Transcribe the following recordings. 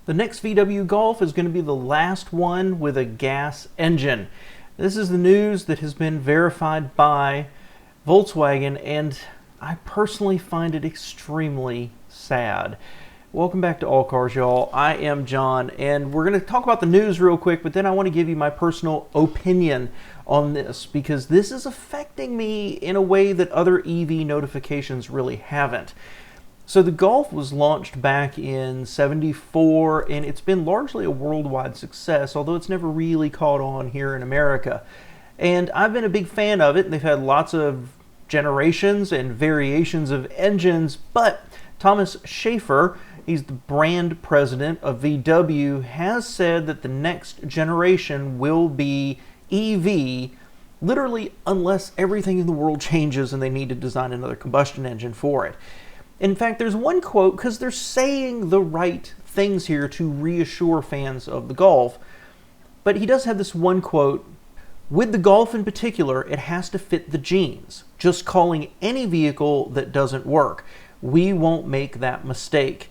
The next VW Golf is going to be the last one with a gas engine. This is the news that has been verified by Volkswagen, and I personally find it extremely sad. Welcome back to All Cars, y'all. I am John, and we're going to talk about the news real quick, but then I want to give you my personal opinion on this, because this is affecting me in a way that other EV notifications really haven't. So the Golf was launched back in '74, and it's been largely a worldwide success, although it's never really caught on here in America. And I've been a big fan of it. They've had lots of generations and variations of engines, but Thomas Schaefer, he's the brand president of VW, has said that the next generation will be EV, literally unless everything in the world changes and they need to design another combustion engine for it. In fact, there's one quote, because they're saying the right things here to reassure fans of the Golf, but he does have this one quote: "With the Golf in particular, it has to fit the genes. Just calling any vehicle that doesn't work. We won't make that mistake."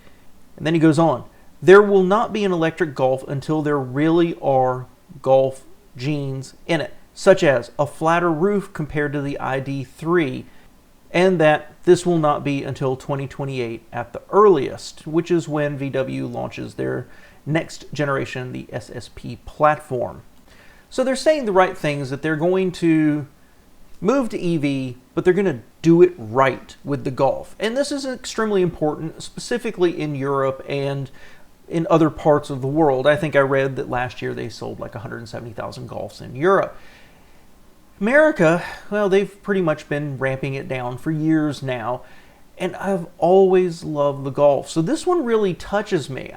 And then he goes on, "There will not be an electric Golf until there really are Golf genes in it, such as a flatter roof compared to the ID3, and that this will not be until 2028 at the earliest," which is when VW launches their next generation, the SSP platform. So they're saying the right things, that they're going to move to EV, but they're going to do it right with the Golf. And this is extremely important, specifically in Europe and in other parts of the world. I think I read that last year they sold like 170,000 Golfs in Europe. America, well, they've pretty much been ramping it down for years now, and I've always loved the Golf. So this one really touches me.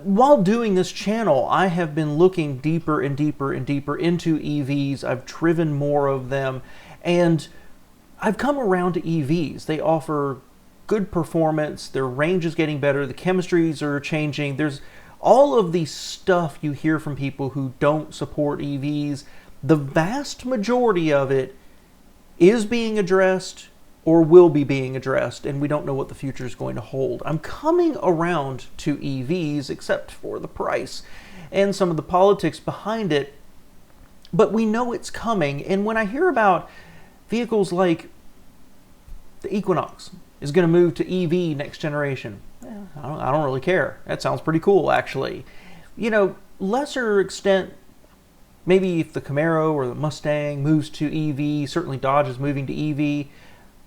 While doing this channel, I have been looking deeper and deeper and deeper into EVs. I've driven more of them, and I've come around to EVs. They offer good performance, their range is getting better, the chemistries are changing. There's all of the stuff you hear from people who don't support EVs. The vast majority of it is being addressed or will be being addressed, and we don't know what the future is going to hold. I'm coming around to EVs, except for the price and some of the politics behind it, but we know it's coming. And when I hear about vehicles like the Equinox is going to move to EV next generation, I don't really care. That sounds pretty cool, actually. You know, lesser extent, maybe if the Camaro or the Mustang moves to EV, certainly Dodge is moving to EV,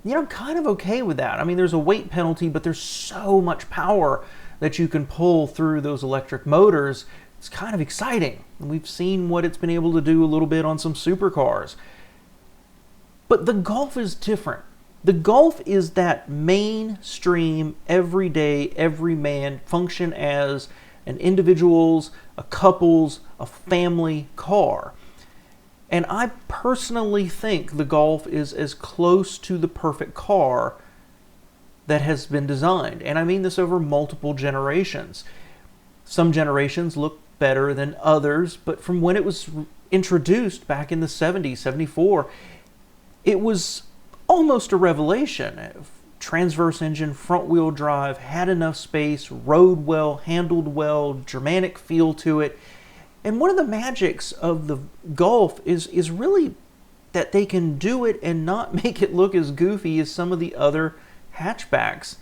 you know, I'm kind of okay with that. I mean, there's a weight penalty, but there's so much power that you can pull through those electric motors. It's kind of exciting. And we've seen what it's been able to do a little bit on some supercars. But the Golf is different. The Golf is that mainstream, everyday, everyman, function as an individual's, a couple's, a family car. And I personally think the Golf is as close to the perfect car that has been designed. And I mean this over multiple generations. Some generations look better than others, but from when it was introduced back in the 70s, 74, it was almost a revelation. Transverse engine, front wheel drive, had enough space, rode well, handled well, Germanic feel to it. And one of the magics of the Golf is really that they can do it and not make it look as goofy as some of the other hatchbacks.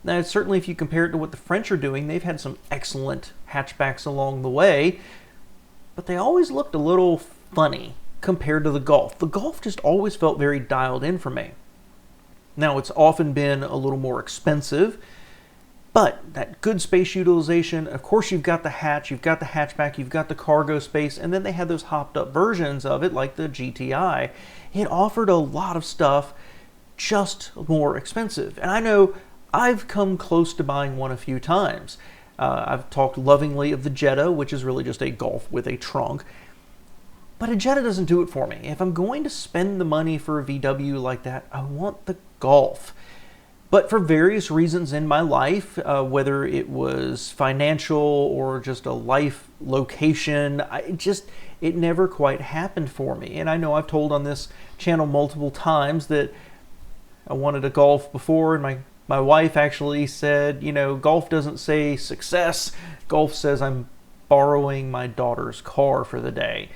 Now, certainly if you compare it to what the French are doing, they've had some excellent hatchbacks along the way, but they always looked a little funny compared to the Golf. The Golf just always felt very dialed in for me. Now, it's often been a little more expensive, but that good space utilization, of course you've got the hatch, you've got the hatchback, you've got the cargo space, and then they had those hopped up versions of it like the GTI. It offered a lot of stuff, just more expensive. And I know I've come close to buying one a few times. I've talked lovingly of the Jetta, which is really just a Golf with a trunk. But a Jetta doesn't do it for me. If I'm going to spend the money for a VW like that, I want the Golf. But for various reasons in my life, whether it was financial or just a life location, it never quite happened for me. And I know I've told on this channel multiple times that I wanted a Golf before, and my My wife actually said, golf doesn't say success. Golf says I'm borrowing my daughter's car for the day.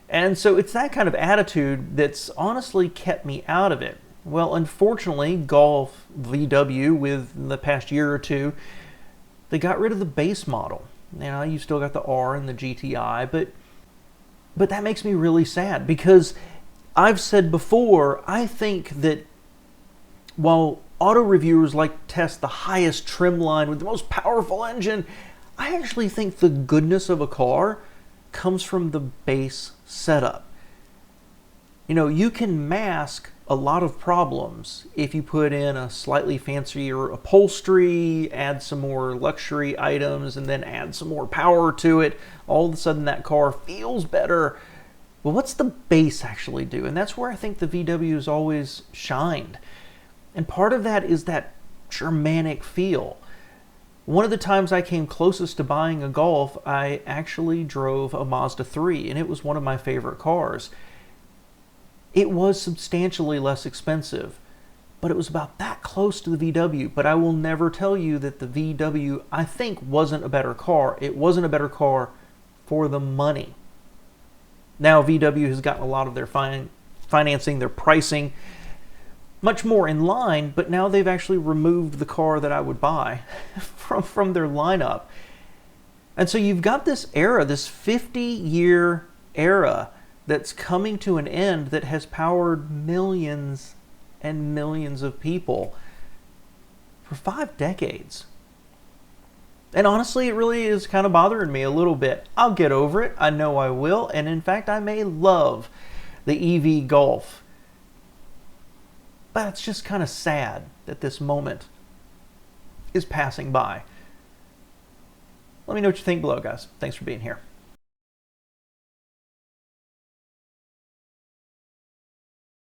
And so it's that kind of attitude that's honestly kept me out of it. Well, unfortunately, Golf VW, within the past year or two, they got rid of the base model. You still got the R and the GTI, but that makes me really sad because I've said before, I think that while auto reviewers like to test the highest trim line with the most powerful engine, I actually think the goodness of a car comes from the base setup. You can mask a lot of problems if you put in a slightly fancier upholstery, add some more luxury items, and then add some more power to it. All of a sudden that car feels better. Well, what's the base actually do? And that's where I think the VW has always shined. And part of that is that Germanic feel. One of the times I came closest to buying a Golf, I actually drove a Mazda 3, and it was one of my favorite cars. It was substantially less expensive, but it was about that close to the VW. But I will never tell you that the VW, I think, wasn't a better car. It wasn't a better car for the money. Now VW has gotten a lot of their financing, their pricing, much more in line, but now they've actually removed the car that I would buy from their lineup. And so you've got this era, this 50-year era that's coming to an end that has powered millions and millions of people for 5 decades. And honestly, it really is kind of bothering me a little bit. I'll get over it. I know I will. And in fact, I may love the EV Golf. But it's just kind of sad that this moment is passing by. Let me know what you think below, guys. Thanks for being here.